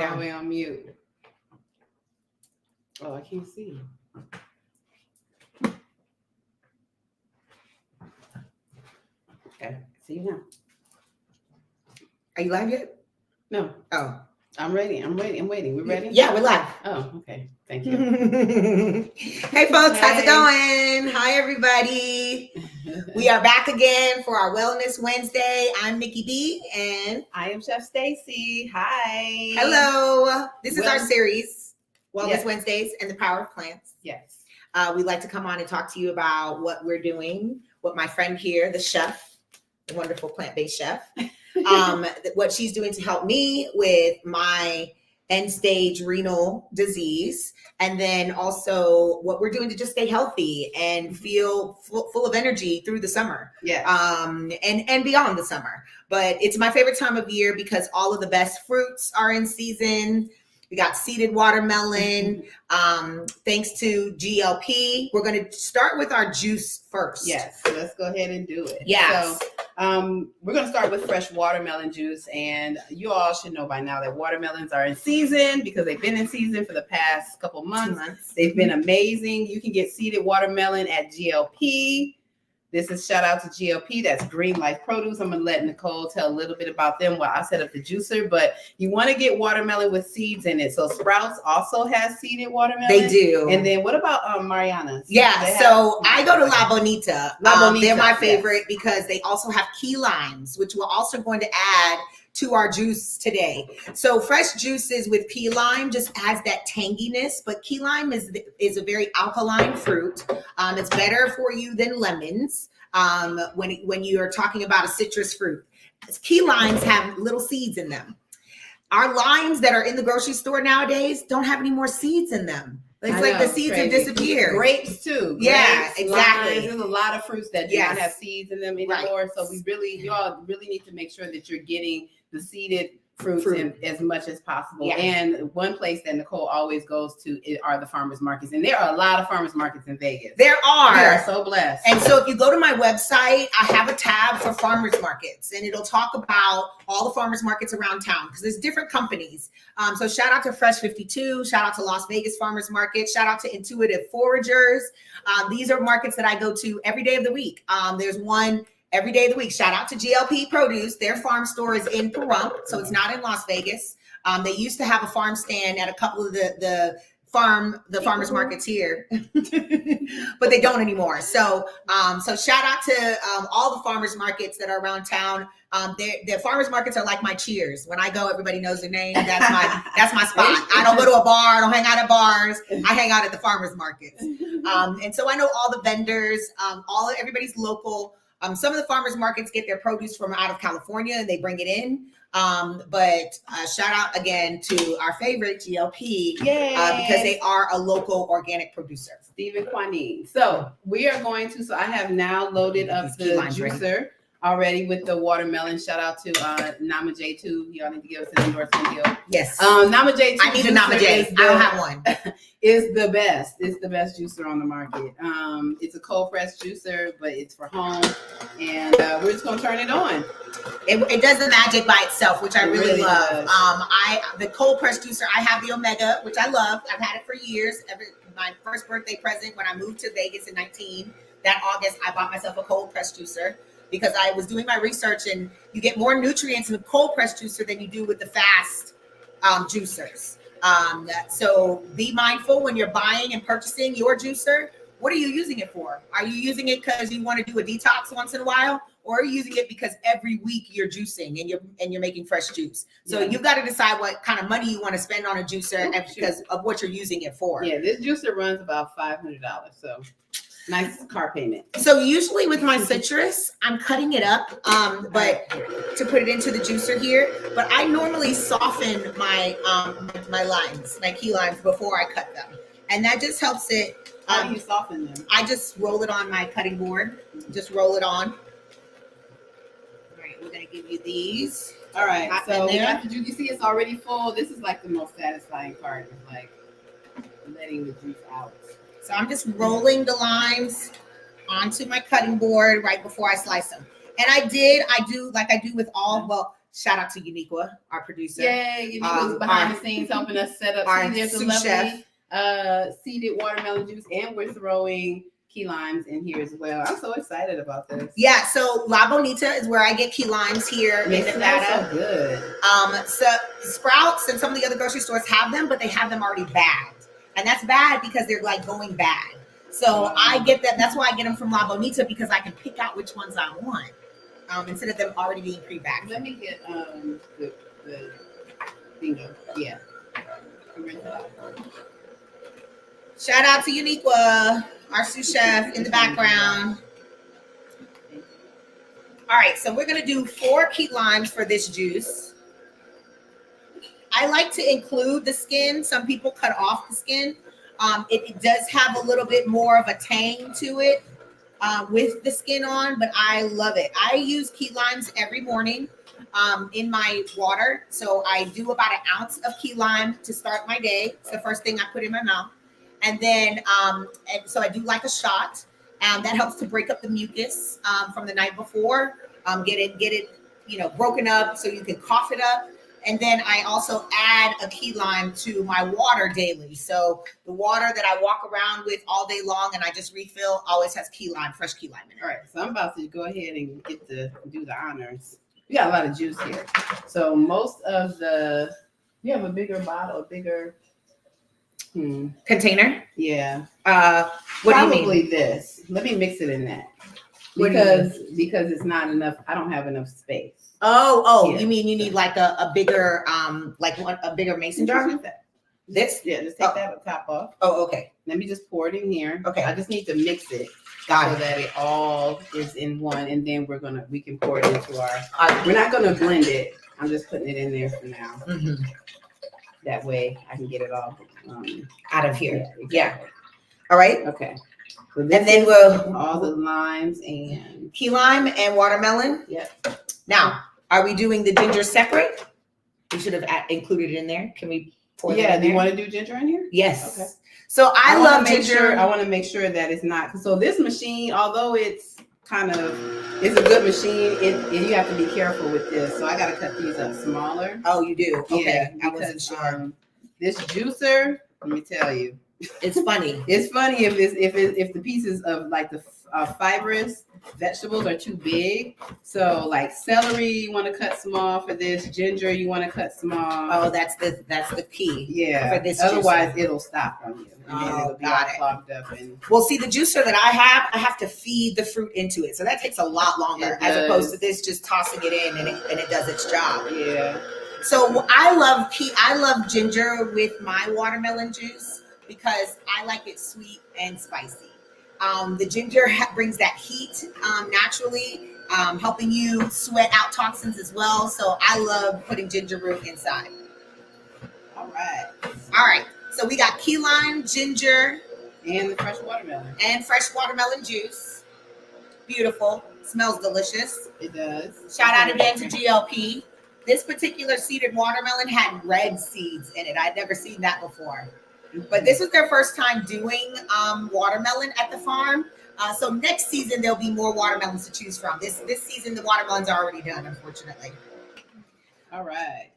all the way on mute. Oh, I can't see. Okay, see you now. Are you live yet? No. Oh. I'm ready. I'm waiting. We're ready? Yeah, we're live. Oh, okay. Thank you. Hey, folks. How's it going? Hi, everybody. We are back again for our Wellness Wednesday. I'm Nicki B, and I am Chef Stacey. Hi. Hello. This is our series, Wellness Yes. Wednesdays and the Power of Plants. Yes. We like to come on and talk to you about what we're doing, what my friend here, the chef, the wonderful plant-based chef, what she's doing to help me with my end-stage renal disease, and then also what we're doing to just stay healthy and feel full of energy through the summer, and beyond the summer. But it's my favorite time of year because all of the best fruits are in season. We got seeded watermelon. Thanks to GLP. We're going to start with our juice first. Yes, so let's go ahead and do it. Yes. So we're going to start with fresh watermelon juice. And you all should know by now that watermelons are in season because they've been in season for the past couple months. They've been amazing. You can get seeded watermelon at GLP. This is shout out to GLP. That's Green Life Produce. I'm going to let Nicole tell a little bit about them while I set up the juicer. But you want to get watermelon with seeds in it. So Sprouts also has seeded watermelon. They do. And then what about Mariana's? Yeah, so I go to La Bonita. They're my favorite because they also have key limes, which we're also going to add to our juice today. So fresh juices with key lime just adds that tanginess, but key lime is a very alkaline fruit. It's better for you than lemons when you are talking about a citrus fruit. Key limes have little seeds in them. Our limes that are in the grocery store nowadays don't have any more seeds in them. It's like the seeds have disappeared. Grapes too. Yeah, exactly. Limes. There's a lot of fruits that do not have seeds in them anymore. Right. So you all really need to make sure that you're getting the seeded fruits in as much as possible. Yes. And one place that Nicole always goes to are the farmers markets. And there are a lot of farmers markets in Vegas. There are. We are so blessed. And so if you go to my website, I have a tab for farmers markets and it'll talk about all the farmers markets around town because there's different companies. So shout out to Fresh 52, shout out to Las Vegas Farmers Market, shout out to Intuitive Foragers. These are markets that I go to every day of the week. There's one every day of the week. Shout out to GLP Produce. Their farm store is in Pahrump, so it's not in Las Vegas. They used to have a farm stand at a couple of the farmers markets here, but they don't anymore. So shout out to all the farmers markets that are around town. The farmers markets are like my Cheers. When I go, everybody knows their name. That's my spot. I don't go to a bar. I don't hang out at bars. I hang out at the farmers markets. And so I know all the vendors. Everybody's local. Some of the farmers markets get their produce from out of California and they bring it in. But shout out again to our favorite GLP because they are a local organic producer. Stephen Quanine. So we are going to, I have now loaded up the juicer already with the watermelon. Shout out to Nama J too. Y'all need to give us an endorsement deal. Yes. Nama J too. I need a Nama J. I don't have one. Is the best. It's the best juicer on the market. It's a cold press juicer, but it's for home. And we're just gonna turn it on. It does the magic by itself, which I really love. The cold press juicer, I have the Omega, which I love. I've had it for years. My first birthday present when I moved to Vegas in 19, that August, I bought myself a cold press juicer because I was doing my research and you get more nutrients in a cold press juicer than you do with the fast juicers. So be mindful when you're buying and purchasing your juicer. What are you using it for? Are you using it because you want to do a detox once in a while? Or are you using it because every week you're juicing and you're making fresh juice? So you've got to decide what kind of money you want to spend on a juicer because of what you're using it for. Yeah, this juicer runs about $500. So nice car payment. So usually with my citrus, I'm cutting it up, but to put it into the juicer here. But I normally soften my my limes, my key limes, before I cut them, and that just helps it. How do you soften them? I just roll it on my cutting board. Just roll it on. All right, we're gonna give you these. All right, so we got the juice. You see, it's already full. This is like the most satisfying part, is like letting the juice out. So I'm just rolling the limes onto my cutting board right before I slice them. And I do like I do with all, well, shout out to Uniqua, our producer. Yay, Uniqua's behind the scenes helping us set up. Our See, there's a sous chef. lovely seeded watermelon juice, and we're throwing key limes in here as well. I'm so excited about this. Yeah, so La Bonita is where I get key limes here in Nevada. So good. So Sprouts and some of the other grocery stores have them, but they have them already bagged. And that's bad because they're like going bad. So I get them. That's why I get them from La Bonita, because I can pick out which ones I want instead of them already being pre-bagged. Let me get the bingo. Yeah. Shout out to Uniqua, our sous chef in the background. All right, so we're gonna do 4 key limes for this juice. I like to include the skin. Some people cut off the skin. It does have a little bit more of a tang to it with the skin on, but I love it. I use key limes every morning in my water. So I do about an ounce of key lime to start my day. It's the first thing I put in my mouth. And then, and so I do like a shot. That helps to break up the mucus from the night before. Get it, broken up so you can cough it up. And then I also add a key lime to my water daily. So the water that I walk around with all day long and I just refill always has key lime, fresh key lime in it. All right, so I'm about to go ahead and do the honors. We got a lot of juice here. So most of you have a bigger bottle, Container? Yeah. What do you mean? Probably this. Let me mix it in that. Because it's not enough. I don't have enough space. Oh, Yeah. You mean you need like a bigger a bigger mason jar? This? Yeah, just take that top off. Oh, okay. Let me just pour it in here. Okay. I just need to mix it so Got it. that it all is in one, and then we can pour it into our. We're not gonna blend it. I'm just putting it in there for now. Mm-hmm. That way I can get it all Out of here. Yeah. Exactly. Yeah. All right. Okay. So And then we'll all the limes and key lime and watermelon. Yep. Now, are we doing the ginger separate? We should have included it in there. Can we pour that in do there? you want to do ginger in here? Yes. Okay. So I love make ginger. Sure, I want to make sure that it's not. So this machine, although it's a good machine, you have to be careful with this. So I got to cut these up smaller. Oh, you do? Okay. Yeah, I wasn't sure. This juicer, let me tell you, It's funny. it's funny if the pieces of like the fibrous vegetables are too big. So like celery, you want to cut small for this. Ginger, you want to cut small. Oh, that's the key. Yeah. For this Otherwise, juicer. it'll stop on you. And then it'll be all got it. clogged up. And Well, see, the juicer that I have to feed the fruit into it, so that takes a lot longer It as does. opposed to this just tossing it in and it does its job. yeah. So I love ginger with my watermelon juice because I like it sweet and spicy. The ginger brings that heat naturally, helping you sweat out toxins as well. So I love putting ginger root inside. All right. All right. So we got key lime, ginger, And the fresh watermelon. and fresh watermelon juice. Beautiful. Smells delicious. It does. Shout out again to GLP. This particular seeded watermelon had red seeds in it. I'd never seen that before. But this was their first time doing watermelon at the farm. So next season, there'll be more watermelons to choose from. This season, the watermelons are already done, unfortunately. All right.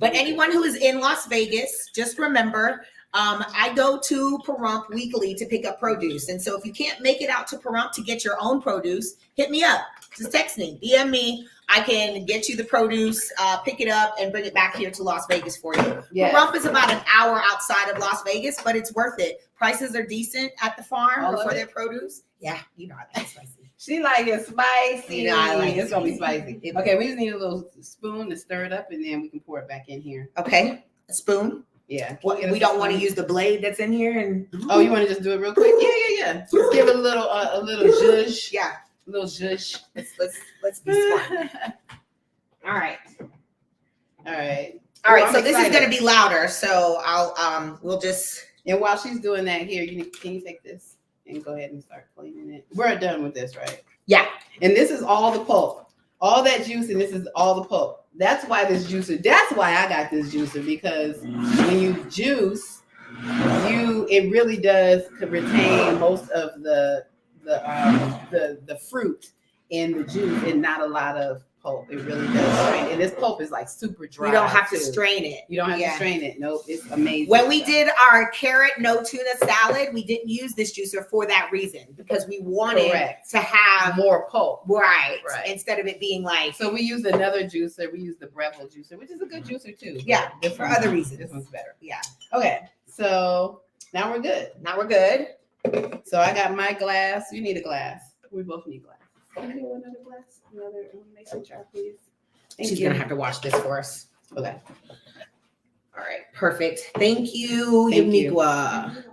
But anyone who is in Las Vegas, just remember, I go to Pahrump weekly to pick up produce. And so if you can't make it out to Pahrump to get your own produce, hit me up. Just text me, DM me. I can get you the produce, pick it up, and bring it back here to Las Vegas for you. Yes. Pahrump is about an hour outside of Las Vegas, but it's worth it. Prices are decent at the farm for their produce. Yeah, you know I like spicy. She like it spicy. You know, I like it's it gonna be spicy. spicy. Okay, we just need a little spoon to stir it up, and then we can pour it back in here. Okay, a spoon. Yeah. We don't want to use the blade that's in here. And Oh, you want to just do it real quick? Yeah. Just give it a little zhuzh. Yeah, A little zhuzh. let's be smart. All right. All right. All right, I'm so this is excited. going to be louder, so we'll just. And while she's doing that, here, can you take this and go ahead and start cleaning it? We're done with this, right? Yeah. And this is all the pulp, all that juice, and this is all the pulp. That's why this juicer. That's why I got this juicer, because when you juice, it really does retain most of the fruit in the juice, and not a lot of pulp. It really does strain. And this pulp is like super dry. You don't have to too. strain it. You don't have to strain it. Nope, it's amazing. When we did our carrot no tuna salad, we didn't use this juicer for that reason, because we wanted to have more pulp. Right. Instead of it being like. So we used another juicer. We used the Breville juicer, which is a good juicer too. Yeah, for other reasons. This one's better. Yeah. Okay, so now we're good. So I got my glass. You need a glass. We both need glass. Can I get another glass? Another mason jar, please. She's gonna have to wash this for us. Okay. All right. Perfect. Thank you, Uniqua.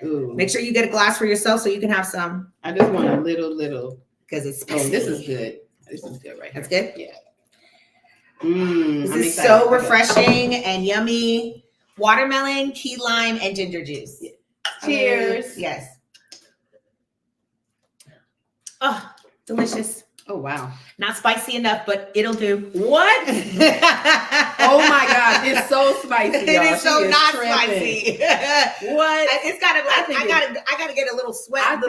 Ooh. Make sure you get a glass for yourself so you can have some. I just want a little. Because it's spicy. Oh, this is good. This is good right here. That's good? Yeah. This is so refreshing and yummy. Watermelon, key lime, and ginger juice. Yeah. Cheers. Yes. Oh, delicious. Oh, wow. Not spicy enough, but it'll do. What? Oh my God. It's so spicy. It is so not spicy. What? It's gotta I gotta get a little sweat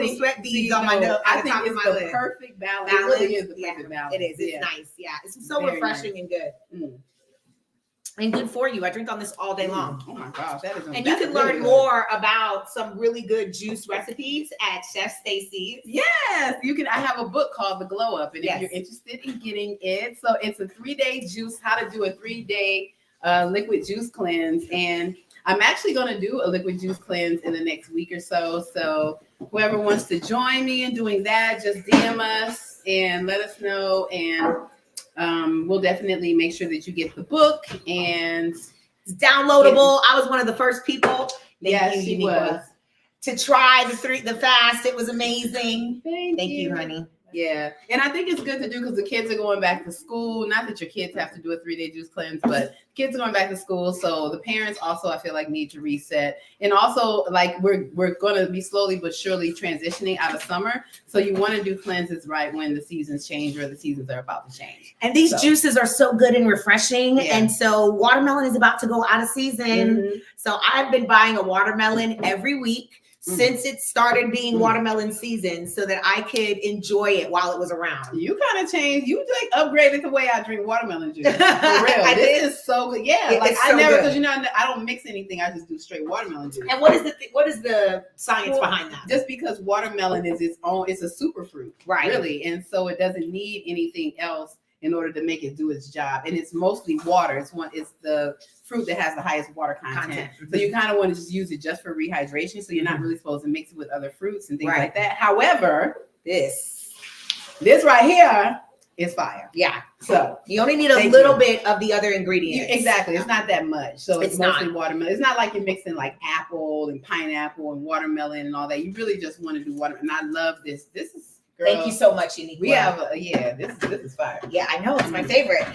beads on my nose. I think it's the perfect balance. It really is the perfect balance. It is. It's nice. Yeah. It's so refreshing and good. And good for you. I drink on this all day long. Oh my gosh, that is. And you can learn more about some really good juice recipes at Chef Stacey's. Yes, you can. I have a book called The Glow Up, and if you're interested in getting it, so it's a 3-day juice. How to do a 3-day liquid juice cleanse, and I'm actually going to do a liquid juice cleanse in the next week or so. So whoever wants to join me in doing that, just DM us and let us know, and we'll definitely make sure that you get the book, and it's downloadable. I was one of the first people. Yes, she was. To try the fast. It was amazing. Thank you, honey. Yeah. And I think it's good to do because the kids are going back to school. Not that your kids have to do a 3-day juice cleanse, but kids are going back to school. So the parents also, I feel like, need to reset. And also, like, we're going to be slowly but surely transitioning out of summer. So you want to do cleanses right when the seasons change or the seasons are about to change. And these juices are so good and refreshing. Yeah. And so watermelon is about to go out of season. So I've been buying a watermelon every week since it started being watermelon season, so that I could enjoy it while it was around. You kind of changed. You like upgraded the way I drink watermelon juice. For real. This is so good. Yeah, like I never, because I don't mix anything. I just do straight watermelon juice. And what is the science behind that? Just because watermelon is its own, it's a super fruit, right? Really, and so it doesn't need anything else in order to make it do its job. And it's mostly water. It's the fruit that has the highest water content. So you kind of want to just use it just for rehydration. So you're not really supposed to mix it with other fruits and things like that. However, this right here is fire. Yeah. So you only need a little bit of the other ingredients. Exactly. It's not that much. So it's mostly watermelon. It's not like you're mixing like apple and pineapple and watermelon and all that. You really just want to do watermelon. And I love this. This is Thank you so much, Uniqua. We have this is fire. Yeah, I know, it's my favorite.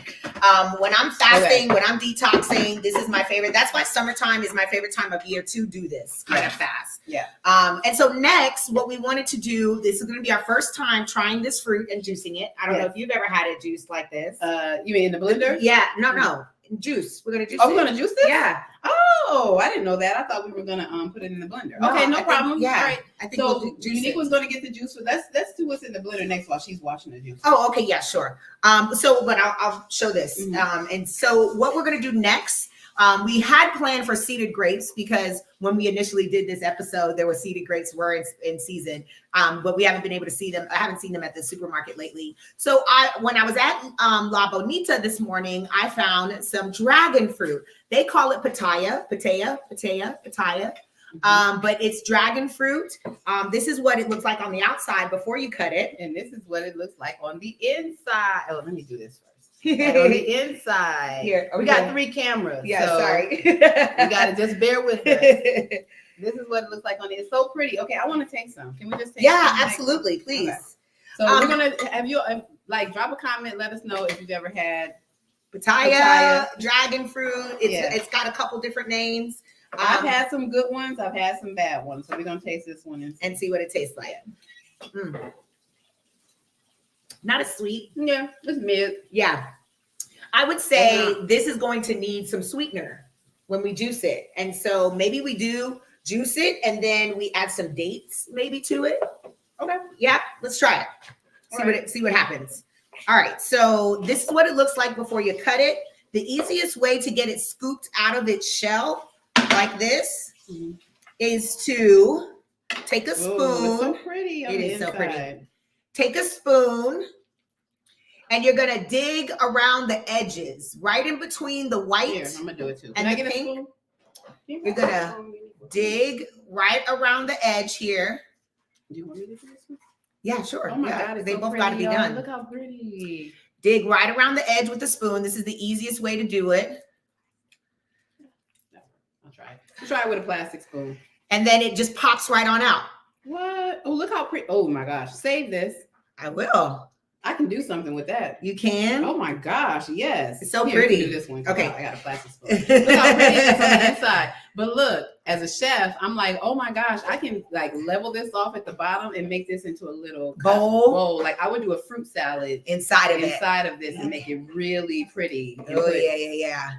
When I'm fasting, when I'm detoxing, this is my favorite. That's why summertime is my favorite time of year to do this kind of fast. Yeah. And so next, what we wanted to do, this is going to be our first time trying this fruit and juicing it. I don't know if you've ever had it juiced like this. You mean in the blender? Yeah. No. Juice. We're gonna juice. We're gonna juice this? Yeah. Oh, I didn't know that. I thought we were gonna put it in the blender. Okay, no problem. Yeah. All right. I think so Uniqua's gonna get the juice. So let's do what's in the blender next while she's washing the juice. Oh, okay, yeah, sure. But I'll show this. And so what we're gonna do next. We had planned for seeded grapes because when we initially did this episode, there were seeded grapes were in season, but we haven't been able to see them. I haven't seen them at the supermarket lately. So when I was at La Bonita this morning, I found some dragon fruit. They call it pitaya. But it's dragon fruit. This is what it looks like on the outside before you cut it. And this is what it looks like on the inside. Oh, let me do this first. On the inside. Here, we got 3 cameras. Yeah, so sorry. You gotta just bear with us. This is what it looks like on it. It's so pretty. Okay, I want to take some. Can we just take some? Yeah, absolutely, please. Okay. So we're gonna have you drop a comment. Let us know if you've ever had pitaya, dragon fruit. It's got a couple different names. I've had some good ones. I've had some bad ones. So we're gonna taste this one and see what it tastes like. Not as sweet. Yeah, it's mid. Yeah. I would say this is going to need some sweetener when we juice it. And so maybe we do juice it and then we add some dates maybe to it. Okay. Yeah, let's try it. See what happens. All right, so this is what it looks like before you cut it. The easiest way to get it scooped out of its shell like this is to take a spoon. Ooh, it's so pretty. It is so pretty. Take a spoon and you're gonna dig around the edges, right in between the white. Here, I'm gonna do it too. And the pink. You're gonna dig right around the edge here. Do you want me to do this one? Yeah, sure. Oh my God, they so both pretty, got to be done. Look how pretty. Dig right around the edge with the spoon. This is the easiest way to do it. I'll try it. Try it with a plastic spoon. And then it just pops right on out. What? Oh, look how pretty. Oh my gosh. Save this. I will. I can do something with that. You can? Oh my gosh, yes. It's so pretty. Do this one. Okay. I got a plastic spoon. Look how pretty it is on the inside. But look, as a chef, I'm like, oh my gosh, I can like level this off at the bottom and make this into a little bowl. Like I would do a fruit salad inside of this and make it really pretty. Oh yeah.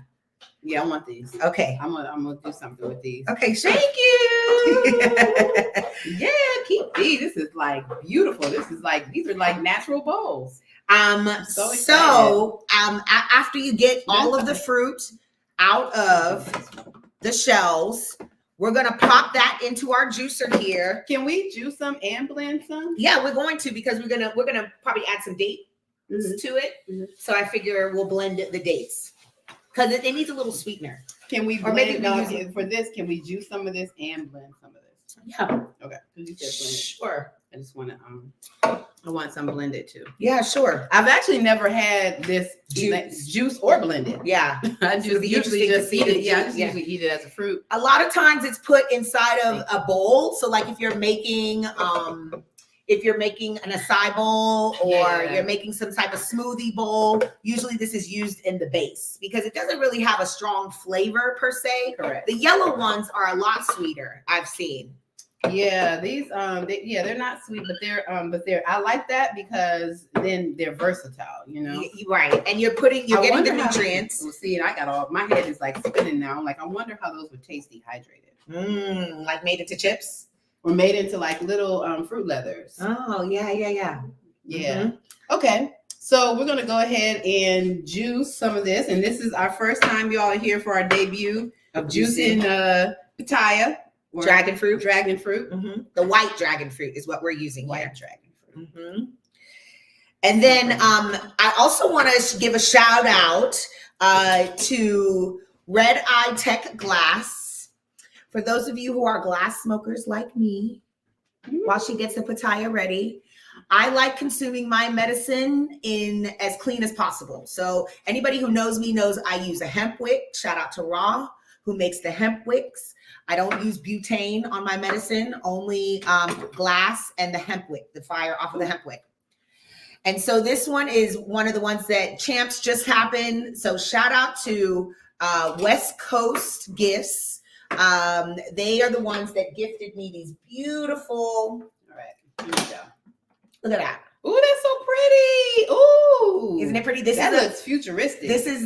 Yeah, I want these. Okay. I'm gonna do something with these. Okay, thank you. Yeah, keep these. This is like beautiful. These are like natural bowls. So after you get all of the fruit out of the shells, we're gonna pop that into our juicer here. Can we juice some and blend some? Yeah, we're going to, because we're gonna probably add some dates to it. So I figure we'll blend the dates because it needs a little sweetener. Can we blend, for this? Can we juice some of this and blend some of this? Yeah. Okay. You said blend. Sure. I just want to I want some blended too. Yeah, sure. I've actually never had this juice or blended. Yeah. I just usually just eat it. Yeah, I just usually eat it as a fruit. A lot of times it's put inside of a bowl. So like if you're making an acai bowl or you're making some type of smoothie bowl, usually this is used in the base because it doesn't really have a strong flavor per se. Correct. The yellow ones are a lot sweeter, I've seen. Yeah, these they're not sweet, but they're I like that because then they're versatile, you know. Right. And you're getting the nutrients. See, I got all my head is like spinning now. I'm like, I wonder how those would taste dehydrated. Like made into chips? Or made into like little fruit leathers. Oh, yeah. Okay. So we're gonna go ahead and juice some of this. And this is our first time y'all are here for our debut of juicing pitaya. Dragon fruit. The white dragon fruit is what we're using. White dragon fruit. And then I also want to give a shout out to Red Eye Tech Glass. For those of you who are glass smokers like me, while she gets the pitaya ready, I like consuming my medicine in as clean as possible. So anybody who knows me knows I use a hemp wick. Shout out to Raw, who makes the hemp wicks. I don't use butane on my medicine, only glass and the hemp wick, the fire off of the hemp wick. And so this one is one of the ones that Champs just happened. So shout out to West Coast Gifts. They are the ones that gifted me these beautiful. All right, here we go. Look at that. Ooh, that's so pretty. Ooh, isn't it pretty? That looks futuristic. This is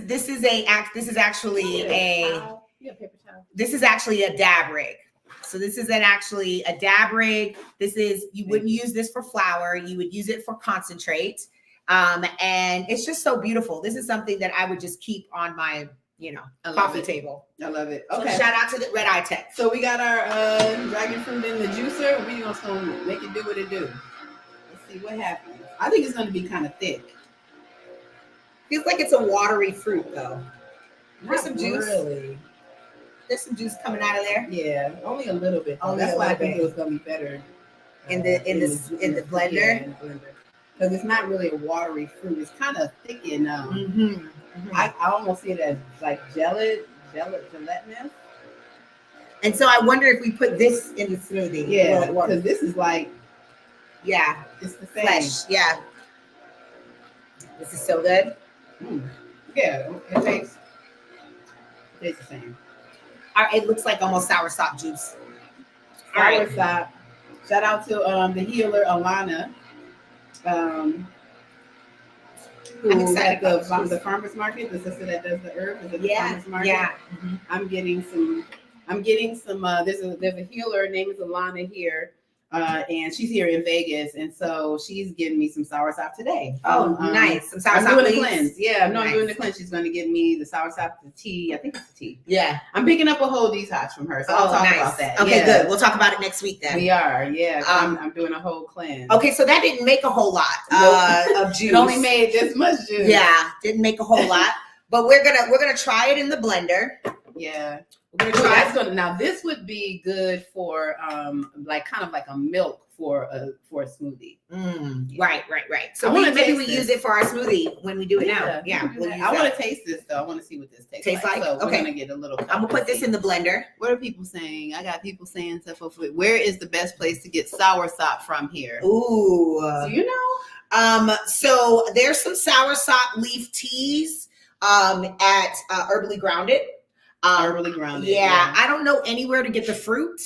actually a dab rig. So this is actually a dab rig. You wouldn't use this for flour. You would use it for concentrate. And it's just so beautiful. This is something that I would just keep on my, coffee table. I love it. Okay. So shout out to the Red Eye Tech. So we got our dragon fruit in the juicer. We're just gonna make it do what it do. Let's see what happens. I think it's gonna be kind of thick. Feels like it's a watery fruit though. There's some juice. Really? There's some juice coming out of there. Yeah, only a little bit. That's why I think it was gonna be better in the blender. Yeah, in the blender. Because it's not really a watery fruit. It's kind of thick and I almost see it as like gelatinous. And so I wonder if we put this in the smoothie. Yeah, because this is like, it's the same. Flesh. Yeah. This is so good. Yeah, it tastes the same. It looks like almost soursop juice. Soursop. Shout out to the healer Alana. I'm excited at the farmer's market, the sister that does the herbs at the farmer's market. Yeah. I'm getting some there's a healer, her name is Alana here. and she's here in Vegas, and so she's giving me some soursop today. Oh, nice. Some soursop. I'm doing leaves? the cleanse. Yeah, no, Nice. I'm doing the cleanse. She's going to give me the soursop, the tea. I think it's the tea. Yeah. I'm picking up a whole detox from her, so I'll talk about that. Okay, yeah. good. We'll talk about it next week then. We are, yeah. I'm doing a whole cleanse. Okay, so that didn't make a whole lot of juice. It only made this much juice. Yeah, didn't make a whole lot. But we're gonna try it in the blender. Yeah. We're gonna try. That's gonna, now this would be good for like kind of like a milk for a smoothie. Right. So I maybe we use it for our smoothie when we do it now. Yeah, I want to taste this though. I want to see what this tastes like. So okay, we're gonna get a little. I'm gonna put this in the blender. What are people saying? I got people saying stuff. Where is the best place to get soursop from here? Ooh, do you know? So there's some soursop leaf teas at Herbally Grounded. Herbally Grounded. Yeah, I don't know anywhere to get the fruit.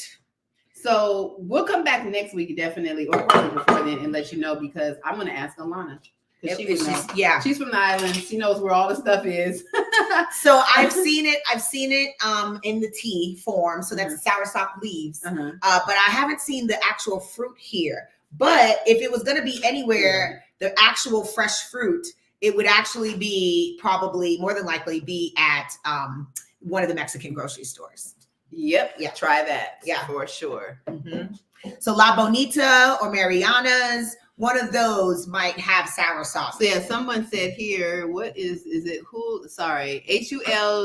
So we'll come back next week, definitely, or probably before then, and let you know, because I'm going to ask Alana. She's from the island. She knows where all the stuff is. So I've seen it in the tea form. So that's soursop leaves. But I haven't seen the actual fruit here. But if it was going to be anywhere, the actual fresh fruit, it would actually be probably more than likely be at one of the Mexican grocery stores. Yep. Yeah. Try that. Yeah. For sure. So La Bonita or Mariana's, one of those might have soursop. So yeah, someone said here, what is it? HUL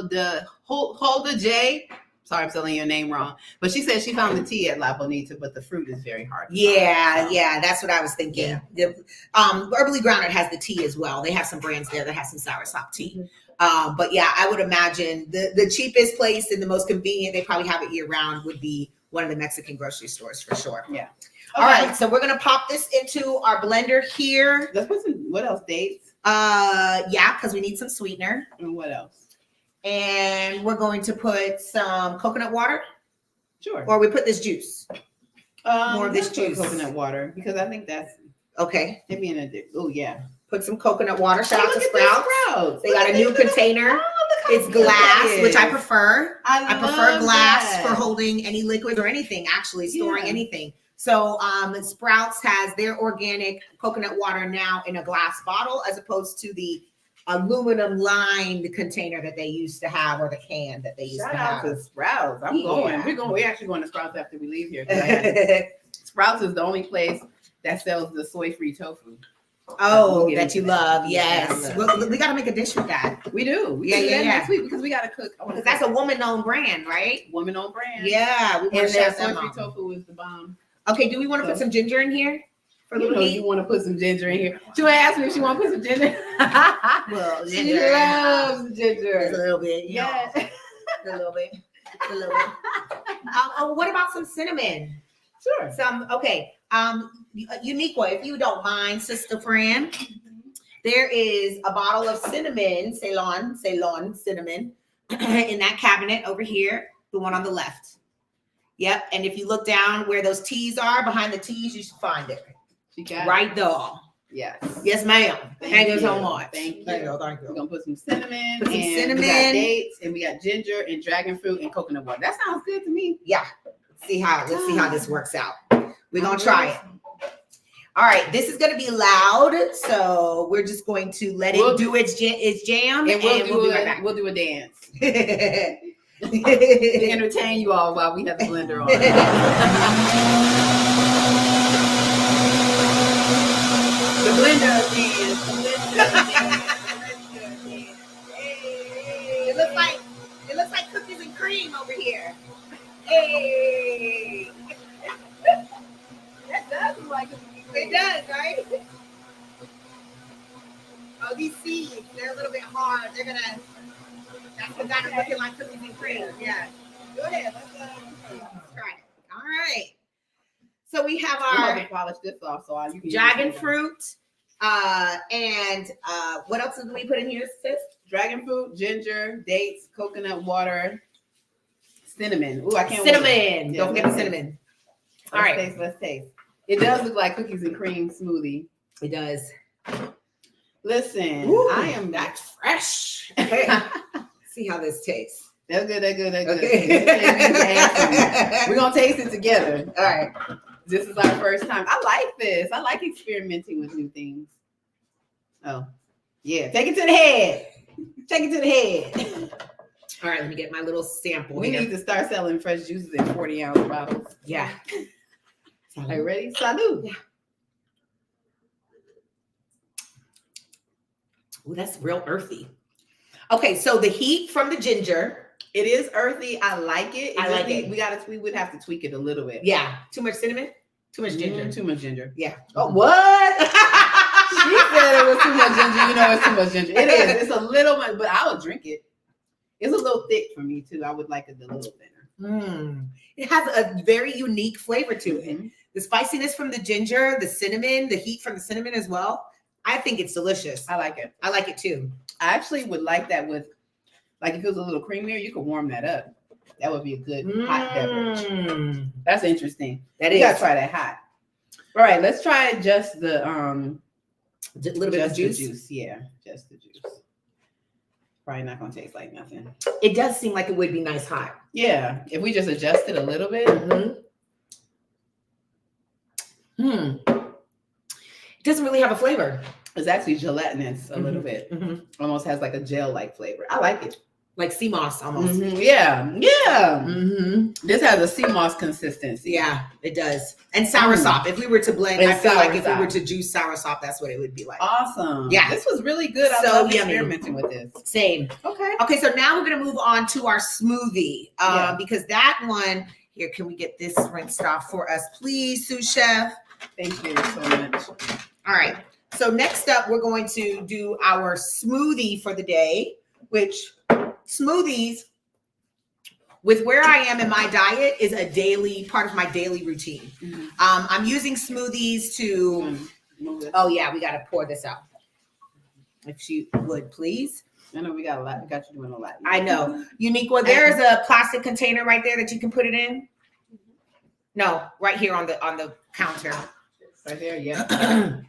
the Holda J. Sorry, I'm spelling your name wrong. But she said she found the tea at La Bonita, but the fruit is very hard. Yeah, that's what I was thinking. Yeah. Herbally Grounded has the tea as well. They have some brands there that have some soursop tea. But yeah, I would imagine the cheapest place and the most convenient, they probably have it year round, would be one of the Mexican grocery stores for sure. Yeah. All right, so we're gonna pop this into our blender here. Let's put some, what else, dates? Yeah, because we need some sweetener. And what else? And we're going to put some coconut water. Sure. Or we put this juice. More of this juice. Coconut water, because I think that's okay. Maybe in a oh yeah. Put some coconut water. Shout out to Sprouts. They got a new container. It's glass, which I prefer. I prefer glass for holding any liquid or anything, actually storing anything. So Sprouts has their organic coconut water now in a glass bottle, as opposed to the aluminum lined container that they used to have, or the can that they used to have. Shout out to Sprouts. I'm going. We're actually going to Sprouts after we leave here. Sprouts is the only place that sells the soy-free tofu. Oh, that you love. Yes. We got to make a dish with that. We do. We do that next week, because we got to cook. Because that's a woman-owned brand, right? Woman-owned brand. Yeah. And that soy-free tofu is the bomb. Okay. Do we want to put some ginger in here? You want to put some ginger in here. She asked me if she want to put some ginger. Well, she loves ginger. Just a little bit. Yeah. A little bit. What about some cinnamon? Sure. Okay. Unique way, if you don't mind, Sister Fran. There is a bottle of cinnamon, Ceylon cinnamon, in that cabinet over here, the one on the left. Yep. And if you look down where those teas are, behind the teas, you should find it. She got right there. Yes. Yes, ma'am. Thank you so much. Thank you. Thank you. We're gonna put some cinnamon. We got dates, and we got ginger and dragon fruit and coconut water. That sounds good to me. Yeah. Let's see how this works out. We're gonna try it. All right, this is going to be loud, so we're just going to let it do its jam, and we'll be right back. We'll do a dance to entertain you all while we have the blender on. The blender dance. It looks like cookies and cream over here. Hey, that does look like it does, right? Oh, these seeds, they're a little bit hard. That's what got it looking like cookies and cream. Yeah. Go ahead. Let's try it. All right. So we have our polish this off, so you can dragon fruit. And what else did we put in here, sis? Dragon fruit, ginger, dates, coconut water, cinnamon. Ooh, I can't cinnamon. Wait. Don't forget the cinnamon. All right. Let's taste. It does look like cookies and cream smoothie. It does. Listen, that's fresh. Okay. See how this tastes. That's good. Okay. We're gonna taste it together. All right. This is our first time. I like this. I like experimenting with new things. Oh, yeah. Take it to the head. Take it to the head. All right, let me get my little sample. We need to start selling fresh juices in 40-ounce bottles. Yeah. Are you ready? Salud. Yeah. Oh, that's real earthy. Okay, so the heat from the ginger. It is earthy. I like it. I like it. We would have to tweak it a little bit. Yeah. Too much cinnamon? Too much ginger. Too much ginger. Yeah. Oh, what? She said it was too much ginger. You know it's too much ginger. It is. It's a little much, but I would drink it. It's a little thick for me too. I would like it a little thinner. It has a very unique flavor to it. Mm-hmm. The spiciness from the ginger, the cinnamon, the heat from the cinnamon as well. I think it's delicious. I like it. I like it too. I actually would like that with, like, if it was a little creamier, you could warm that up. That would be a good hot beverage. That's interesting. That You is. gotta try that hot. All right, let's try just the A little bit of juice. The juice. Yeah, just the juice. Probably not gonna taste like nothing. It does seem like it would be nice hot. Yeah, if we just adjust it a little bit. It doesn't really have a flavor. It's actually gelatinous a little bit. Almost has like a gel-like flavor. I like it. Like sea moss almost. Yeah. This has a sea moss consistency. Yeah, it does. And soursop. If we were to blend, And I feel like if we soursop. were to juice soursop, that's what it would be like. Awesome. Yeah. This was really good. I So love yummy. experimenting with this. Same. Okay. Okay, so now we're gonna move on to our smoothie. Because that one here, can we get this rinsed off for us, please, sous chef? Thank you so much. All right. So next up, we're going to do our smoothie for the day, which smoothies, with where I am in my diet, is a daily part of my daily routine. I'm using smoothies to. Oh yeah, we got to pour this out. If you would please. I know we got a lot. We got you doing a lot. I know. Uniqua, there is a plastic container right there that you can put it in. No, right here on the counter. Right there, yeah.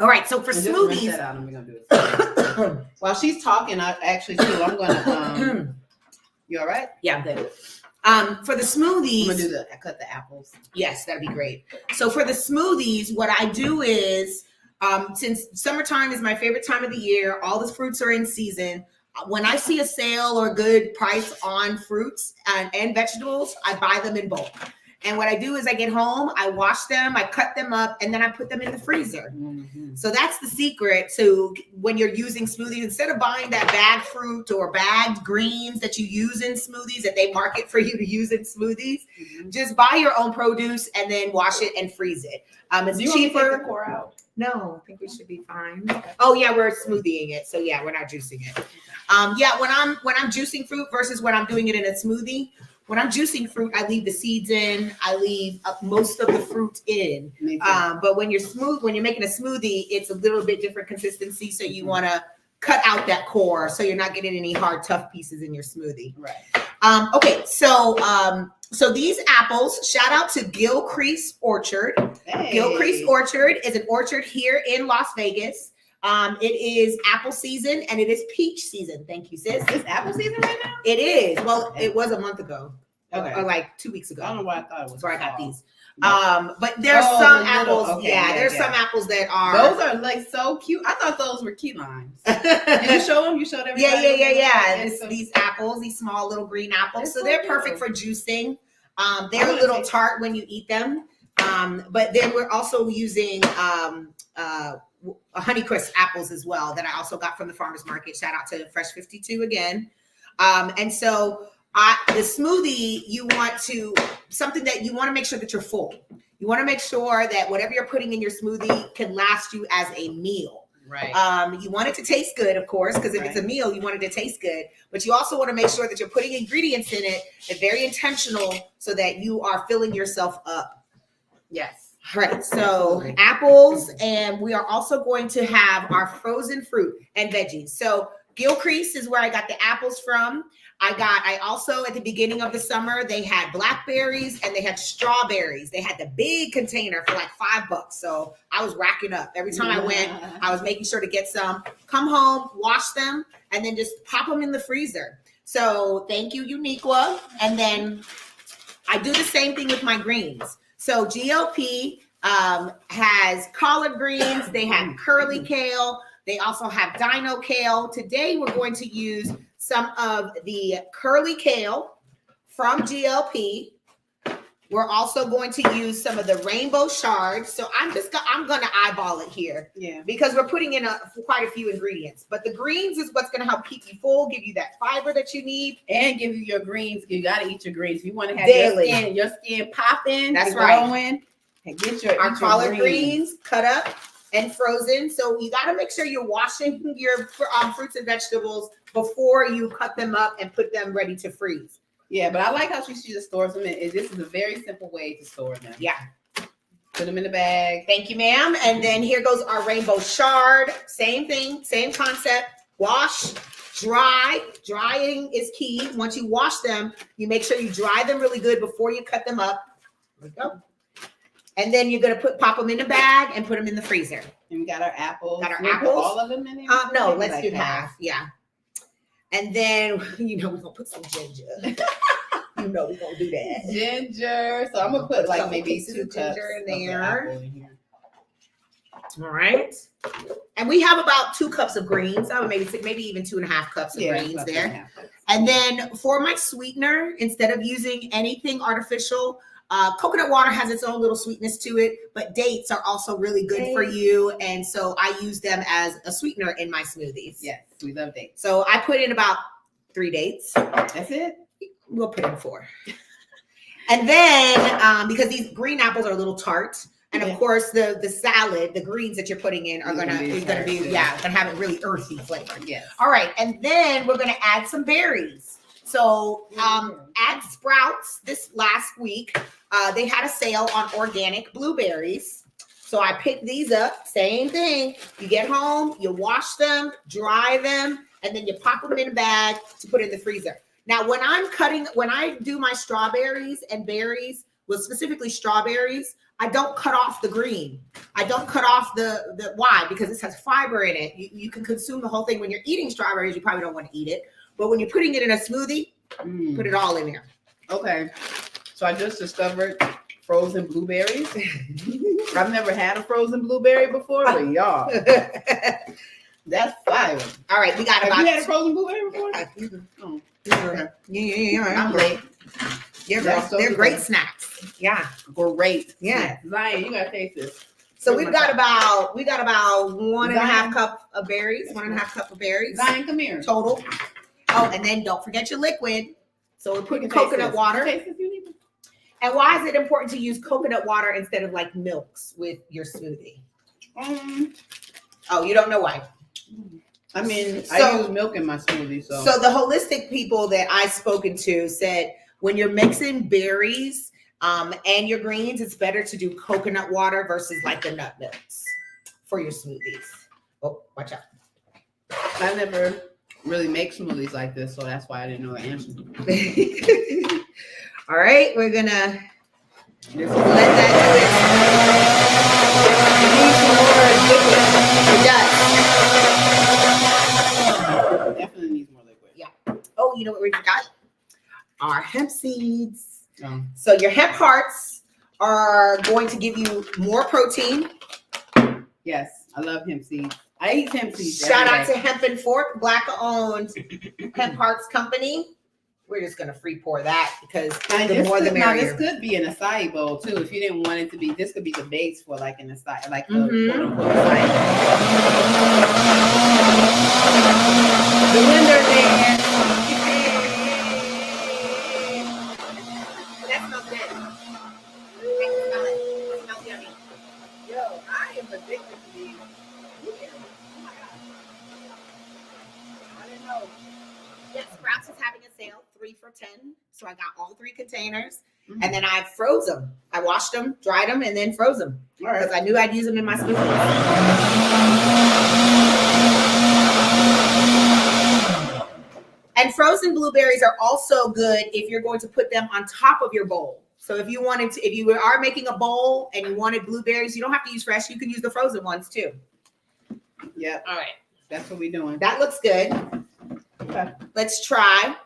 All right, so for And just rinse smoothies, that out and we're gonna do it. While she's talking, I actually too. I'm gonna. You all right? yeah, I'm good. For the I'm smoothies, gonna do cut the apples. yes, that'd be great. So for the smoothies, what I do is, since summertime is my favorite time of the year, all the fruits are in season. When I see a sale or a good price on fruits and vegetables, I buy them in bulk. And what I do is I get home, I wash them, I cut them up, and then I put them in the freezer. So that's the secret to when you're using smoothies. Instead of buying that bagged fruit or bagged greens that you use in smoothies that they market for you to use in smoothies, just buy your own produce and then wash it and freeze it. It's Do you want me to take cheaper. the core out? No, I think we should be fine. Oh yeah, we're smoothieing it. So yeah, we're not juicing it. Yeah, when I'm juicing fruit versus when I'm doing it in a smoothie, when I'm juicing fruit, I leave the seeds in. I leave most of the fruit in. But when you're making a smoothie, it's a little bit different consistency. So you want to cut out that core so you're not getting any hard, tough pieces in your smoothie. Right. Okay, so these apples, shout out to Gilcrease Orchard. Hey. Gilcrease Orchard is an orchard here in Las Vegas. It is apple season and it is peach season. Thank you, sis. It's apple season right now? It is. Well, it was a month ago. Okay. Or like 2 weeks ago. I don't know why I thought it was. That's where I got fall. these. But there's some apples. There's some apples that are. Those are like so cute. I thought those were key limes. Did you show them? You showed everybody? Yeah. These apples, these small little green apples. So they're perfect for juicing. They're a little tart when you eat them. But then we're also using Honeycrisp apples as well that I also got from the farmer's market. Shout out to Fresh 52 again. And so the smoothie, something that you want to make sure that you're full. You want to make sure that whatever you're putting in your smoothie can last you as a meal. Right. You want it to taste good, of course, because if it's a meal, you want it to taste good. But you also want to make sure that you're putting ingredients in it and very intentional so that you are filling yourself up. Yes. All right, so apples, and we are also going to have our frozen fruit and veggies. So Gilcrease is where I got the apples from. I also, at the beginning of the summer, they had blackberries and they had strawberries. They had the big container for like $5. So I was racking up. Every time I went, I was making sure to get some, come home, wash them, and then just pop them in the freezer. So thank you, Uniqua. And then I do the same thing with my greens. So GLP has collard greens. They have curly kale. They also have dino kale. Today, we're going to use some of the curly kale from GLP. We're also going to use some of the rainbow shards. So I'm going to eyeball it here. Yeah. Because we're putting in quite a few ingredients. But the greens is what's going to help keep you full, give you that fiber that you need. And give you your greens. You got to eat your greens. If you want to have Daily. your skin popping, that's right. Glowing, and get your our collard greens cut up and frozen. So you got to make sure you're washing your fruits and vegetables before you cut them up and put them ready to freeze. Yeah, but I like how she just stores them in. This is a very simple way to store them. Yeah. Put them in the bag. Thank you, ma'am. And then here goes our rainbow shard. Same thing, same concept. Wash, dry. Drying is key. Once you wash them, you make sure you dry them really good before you cut them up. There we go. And then you're going to pop them in a bag and put them in the freezer. And we got our apples. Got our We'll apples. Put all of them in there? No, let's do half. Yeah. And then, we're going to put some ginger. We're going to do that. Ginger. So I'm going to put like maybe 2 cups ginger in there. in here. All right. And we have about 2 cups of greens. I would maybe even 2.5 cups of greens there. And then for my sweetener, instead of using anything artificial, coconut water has its own little sweetness to it, but dates are also really good for you. And so I use them as a sweetener in my smoothies. Yes, we love dates. So I put in about 3 dates. That's it. We'll put in 4. And then because these green apples are a little tart, and of course the salad, the greens that you're putting in are gonna have a really earthy flavor. Yes. All right, and then we're gonna add some berries. So at Sprouts this last week, they had a sale on organic blueberries. So I picked these up. Same thing. You get home, you wash them, dry them, and then you pop them in a bag to put in the freezer. Now, when I do my strawberries and berries, well, specifically strawberries, I don't cut off the green. I don't cut off the why? Because this has fiber in it. You can consume the whole thing. When you're eating strawberries, you probably don't want to eat it. But when you're putting it in a smoothie, put it all in there. Okay. So I just discovered frozen blueberries. I've never had a frozen blueberry before, but y'all, that's fire. All right, we got Have you had a frozen blueberry before? Oh. Okay. Yeah. I'm late. They're great snacks. Yeah. Great. Yeah. Zion, you gotta taste this. So we got about 1.5 cup of berries. 1.5 cup of berries. Zion, come here. Total. Oh, and then don't forget your liquid. So we're putting coconut water. And why is it important to use coconut water instead of like milks with your smoothie? Oh, you don't know why? I mean, I use milk in my smoothie. So the holistic people that I've spoken to said when you're mixing berries and your greens, it's better to do coconut water versus like the nut milks for your smoothies. Oh, watch out. I never really make smoothies like this, so that's why I didn't know the answer. All right, we're gonna let that do it. It does. Definitely needs more liquid. Yeah. Oh, you know what we forgot? Our hemp seeds. Oh. So your hemp hearts are going to give you more protein. Yes, I love hemp seeds. I eat hemp seeds. Shout out to Hemp and Fork, Black-owned Hemp Hearts Company. We're just gonna free pour that because the more the merrier. Now this could be an acai bowl too. If you didn't want it to be, this could be the base for like an acai, like a quote unquote acai. The window there. That smells good. I can smell it. It smells yummy. Yo, I am addicted to these. Oh my god. I didn't know. Yeah, Sprouts is having a sale, 3 for $10. So I got all 3 containers, and then I froze them. I washed them, dried them, and then froze them because I knew I'd use them in my smoothies. And frozen blueberries are also good if you're going to put them on top of your bowl. So if you are making a bowl and you wanted blueberries, you don't have to use fresh. You can use the frozen ones too. Yeah. All right. That's what we're doing. That looks good. Okay. Let's try. I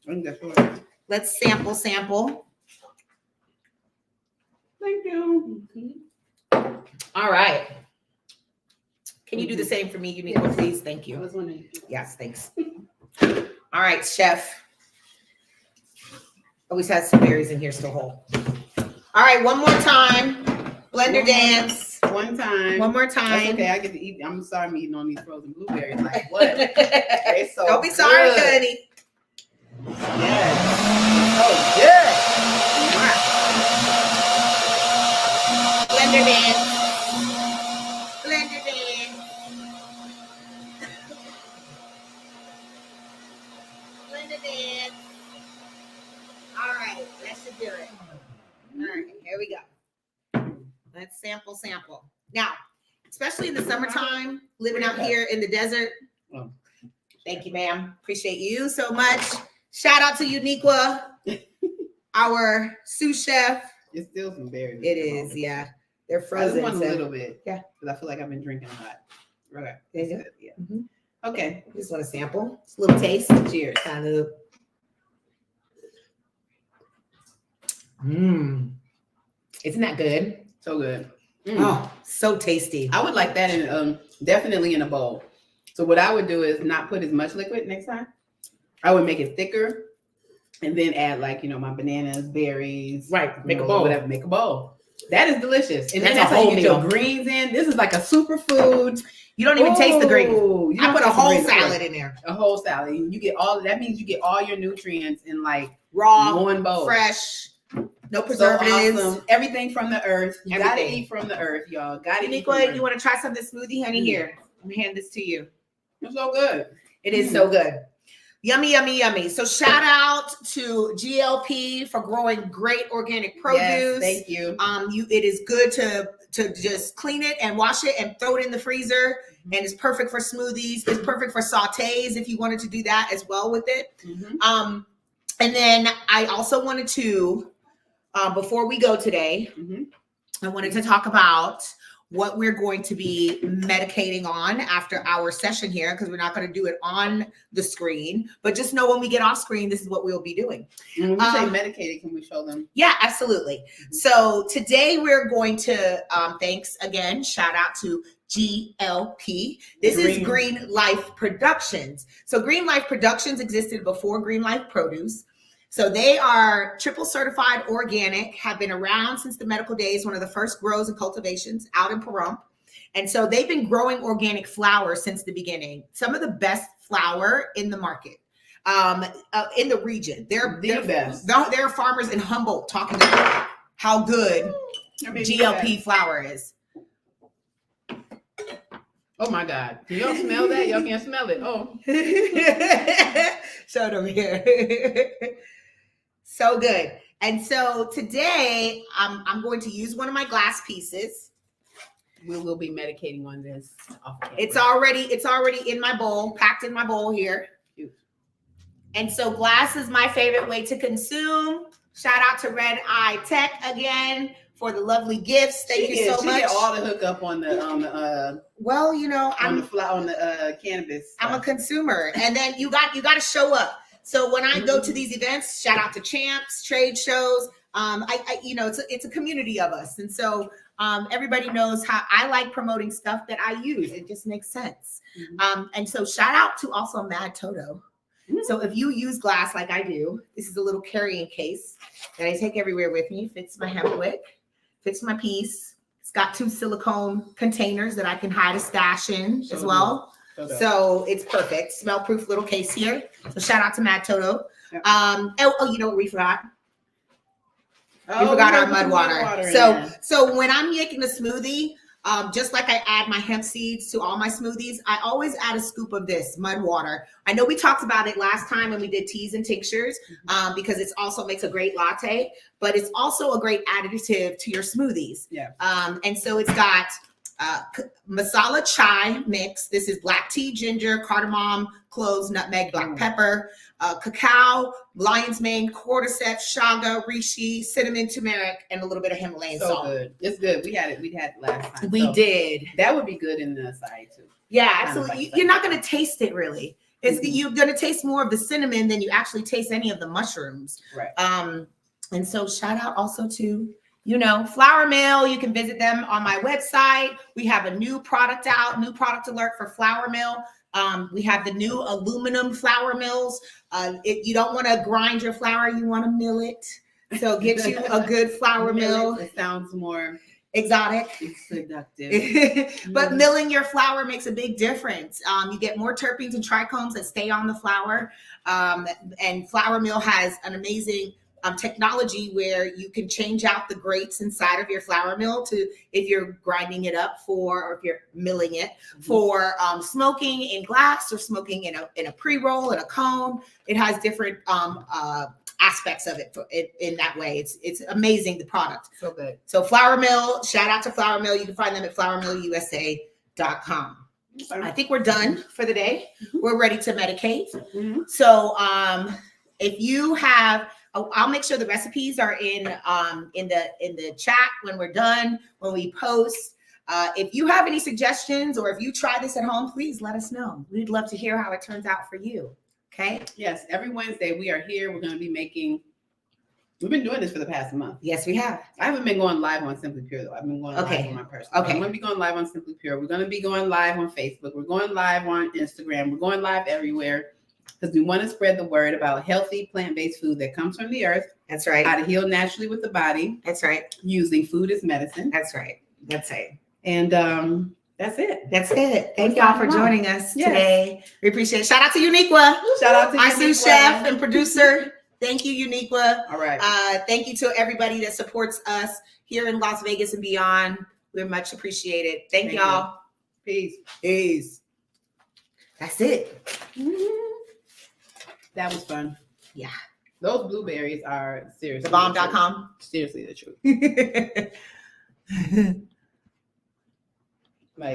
think that's right. Let's sample. Thank you. All right. Can you do the same for me, Uniqua, please? Thank I you. was wondering. Yes, thanks. All right, chef. Always has some berries in here still whole. All right, one more time. Blender dance. One time. One more That's time. okay. I get to eat. I'm sorry I'm eating on these frozen blueberries. Like what? They're so Don't be sorry, good. honey. Yes. Oh, good. Blender dance. Blender dance. Blender dance. All right, that should do it. All right, here we go. Let's sample. Now, especially in the summertime, living out here in the desert. Oh. Thank you, ma'am. Appreciate you so much. Shout out to Uniqua, our sous chef. It's still some berries. It is, yeah. They're I frozen. just want a so- little bit. Yeah. Because I feel like I've been drinking a lot. Okay. There you go. That's good, yeah. Mhm. Okay. Just want to sample. Just a little taste. Cheers. Kind of. Mmm. Isn't that good? So good. Mm. Oh, so tasty. I would like that in definitely in a bowl. So what I would do is not put as much liquid next time. I would make it thicker and then add like, my bananas, berries. Right. Make a bowl. Whatever. Make a bowl. That is delicious. And That's then that's a how whole you get your meal. greens in. This is like a superfood. You don't even taste the green. You I don't put a taste the whole greens. salad in there. A whole salad. You get that means you get all your nutrients in like Raw, one bowl. fresh, no So preservatives. awesome. Everything from the earth. You gotta Everything. eat from the earth, y'all. Gotta eat from the Uniqua, earth. you want to try some of this smoothie, honey? Mm. Here, let me hand this to you. It's so good. It is so good. Yummy, yummy, yummy. So shout out to GLP for growing great organic produce. Yes, thank you. It is good to just clean it and wash it and throw it in the freezer. And it's perfect for smoothies. It's perfect for sautés if you wanted to do that as well with it. Mm-hmm. And then I also wanted to, before we go today, I wanted to talk about what we're going to be medicating on after our session here, because we're not going to do it on the screen, but just know when we get off screen, this is what we'll be doing. When we say medicated, can we show them? Yeah, absolutely. So today we're going to, thanks again, shout out to GLP. This is Green Life Productions. So Green Life Productions existed before Green Life Produce. So they are triple certified organic, have been around since the medical days, one of the first grows and cultivations out in Pahrump. And so they've been growing organic flour since the beginning. Some of the best flour in the market, in the region. They're best. There are farmers in Humboldt talking about how good GLP flour is. Oh my God. Can y'all smell that? Y'all can't smell it. Oh. Show them here. So good. And so today I'm going to use one of my glass pieces. We will be medicating on this. It's already in my bowl, packed in my bowl here. And so glass is my favorite way to consume. Shout out to Red Eye Tech again for the lovely gifts. Thank you so much. She did all the hookup on the well, on the cannabis. I'm a consumer, and then you got to show up. So when I go to these events, shout out to Champs, trade shows. It's a community of us, and so everybody knows how I like promoting stuff that I use. It just makes sense. And so shout out to also Mad Toto. So if you use glass like I do, this is a little carrying case that I take everywhere with me. Fits my hemp wick, fits my piece. It's got 2 silicone containers that I can hide a stash in as well. So it's perfect. Smell proof little case here. So shout out to Mad Toto. Yep. You know what we forgot? Oh, we forgot our mud water. So when I'm making a smoothie, just like I add my hemp seeds to all my smoothies, I always add a scoop of this mud water. I know we talked about it last time when we did teas and tinctures, because it also makes a great latte, but it's also a great additive to your smoothies. Yeah. And so it's got masala chai mix. This is black tea, ginger, cardamom, cloves, nutmeg, black pepper, cacao, lion's mane, cordyceps, shaga, reishi, cinnamon, turmeric, and a little bit of Himalayan salt. Good. It's good. We had it last time. We did. That would be good in the acai too. Yeah, absolutely. You're not going to taste it really. You're going to taste more of the cinnamon than you actually taste any of the mushrooms. Right. And so shout out also to Flour Mill. You can visit them on my website. We have a new product out, new product alert for Flour Mill. We have the new aluminum flour mills. If you don't want to grind your flour, you want to mill it. So get you a good flour mill. It sounds more exotic. It's seductive. But milling your flour makes a big difference. You get more terpenes and trichomes that stay on the flour. And Flour Mill has an amazing technology where you can change out the grates inside of your flour mill to, if you're grinding it up or if you're milling it for smoking in glass or smoking in a pre-roll, in a cone. It has different aspects of it in that way. It's amazing, the product. So good. So Flour Mill, shout out to Flour Mill. You can find them at flourmillusa.com. I think we're done for the day. We're ready to medicate. So if you have, I'll make sure the recipes are in the chat when we're done, when we post. If you have any suggestions or if you try this at home, please let us know. We'd love to hear how it turns out for you. Okay. Yes. Every Wednesday we are here. We're going to be making. We've been doing this for the past month. Yes, we have. I haven't been going live on Simply Pure though. I've been going live on my personal. Okay. I'm going to be going live on Simply Pure. We're going to be going live on Facebook. We're going live on Instagram. We're going live everywhere because we want to spread the word about healthy plant-based food that comes from the earth. That's right. How to heal naturally with the body. That's right. Using food as medicine. That's right. That's it. And that's it. That's it. Thank y'all for joining us today. We appreciate it. Shout out to Uniqua. Shout out to our sous chef and producer. Thank you, Uniqua. All right. Thank you to everybody that supports us here in Las Vegas and beyond. We're much appreciated. Thank y'all. Peace. Peace. That's it. That was fun. Yeah. Those blueberries are seriously thebomb.com. Seriously the truth. Like